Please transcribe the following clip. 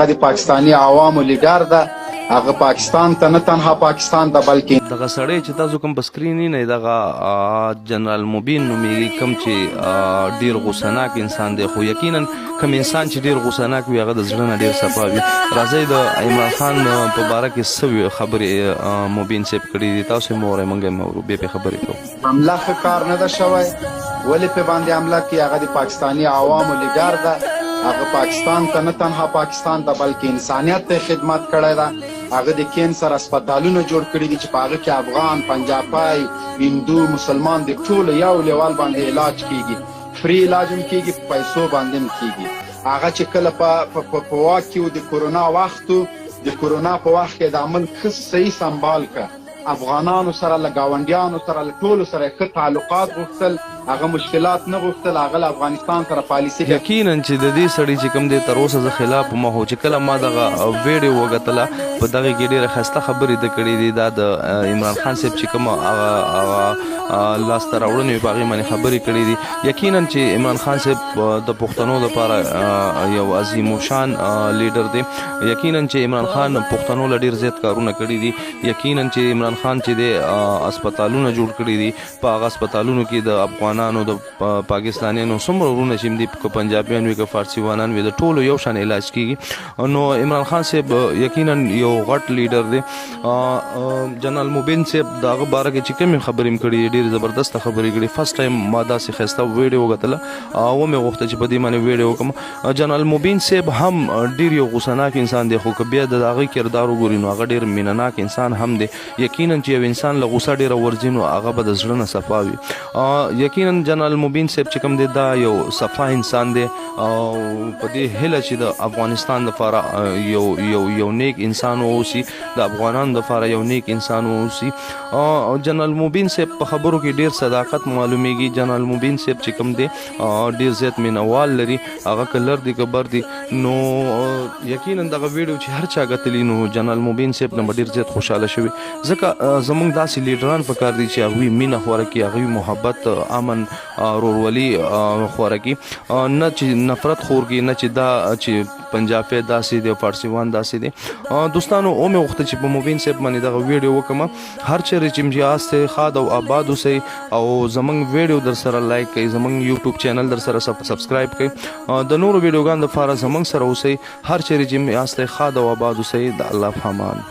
د پاکستاني عوامو لیډر ده. هغه پاکستان ته نه تنها پاکستان ته بلکې دغه سړی چې تاسو کوم په سکرین نه دغه جنرال مبین نومیږي کوم چې ډیر غوسناک انسان دی خو یقینا کوم انسان چې ډیر غوسناک وي هغه د زړه نه ډیر صفا وي. راځئ د عمران خان په باره کې څه خبرې مبین صاحب کړي دي تاسو یې واورئ موږ یې واورو بیا پرې خبرې کوو. حمله ښه کار نه ده شوی. ولې پرې باندې حمله کوي؟ هغه د پاکستاني عوامو لیډر ده. هغه پاکستان ته نه تنها پاکستان ته بلکې انسانیت ته خدمت کړی ده. هغه د کینسر هسپتالونه جوړ کړي دي چې په هغه کې افغان، پنجابی، هندو، مسلمان د ټولو یو لیول باندې علاج کیږي. فری علاج هم کیږي، په پیسو باندې هم کیږي. هغه چې کله په واک کې و د کورونا وخت د کورونا په وخت کې د عمل ښه صحیح سنبال کړه. افغانانو سره له ګاونډیانو سره له ټولو سره ښه تعلقات غوښتل. هغه مشکلات نه غوښتل. هغه له افغانستان سره پالیسي یقینا چې د دې سړي چې کوم دی تر اوسه زه خلاف ما هو چې کله ما دغه ویډیو وګتله په دغه کې ډېره ښایسته خبرې ده کړې دي. دا د عمران خان صاحب چې کوم لاسته راوړنې په هغې باندې خبرې کړې دي. یقینا چې عمران خان صاحب د پښتنو لپاره یو عظیم الشان لیډر دی. یقینا چې عمران خان پښتنو له ډېر زیات کارونه کړي دي. یقینا چې عمران خان چې دی هسپتالونه جوړ کړي دي. په هغه هسپتالونو کې د افغانانو د پاکستانیانو څومره وروڼه چې دي که پنجابیان وي که فارسیوانان وي د ټولو یو شان علاج کیږي. نو عمران خان صاحب یقینا یو غټ لیډر دی. جنرال مبین صاحب د هغه باره کې چې کومې خبرې م کړي ډېرې زبردسته خبرې کړي. فرسټ ټایم ما داسې ښایسته ویډیو وکتله او مې غوښته چې په دې باندې ویډیو وکړم. جنرال مبین صاحب هم ډېر یو غوسناک انسان دی خو که بیا د هغې کردار وګوري نو هغه ډېر مینهناک انسان هم دی. یقینا چې یو انسان له غوسه ډېره ورځي نو هغه به د زړه نه صفا وي. یقینا جنرال مبین صاحب چې کوم دی دا یو صفا انسان دی او په دې هیله چې د افغانستان لپاره یو نیک انسان واوسي، د افغانانو لپاره یو نیک انسان واوسي. جنرال مبین صاحب په خبرو کې ډیر صداقت معلومیږي. جنرال مبین صاحب چې کوم دی ډیر زیات مینوال لري. هغه کلر دی کبر دی. نو یقینا دغه ویډیو چې هر چا کتلی نو جنرال مبین صاحب نه ډیر زیات خوشاله شوی ځکه زمونږ داسې لیډران پکار دي چې هغوی مینه خوره کړي، هغوی محبت، امن، رورولي خوره کړي، نه چې نفرت خور کړي، نه چې دا چې پنجابی داسې دی او فارسیوان داسې دی. دوستانو او مې غوښته چې په مبین صاحب باندې دغه ویډیو وکړم. هر چیرې چې امتیاز ته ښاد او آباد اوسئ او زمونږ ویډیو در سره لایک کړئ، زمونږ یوټیوب چینل در سره سبسکرایب کړئ، د نورو ویډیوګانو لپاره زمونږ سره اوسئ. هر چیرې چې امتیاز ته ښاد او آباد اوسئ. د الله په امان.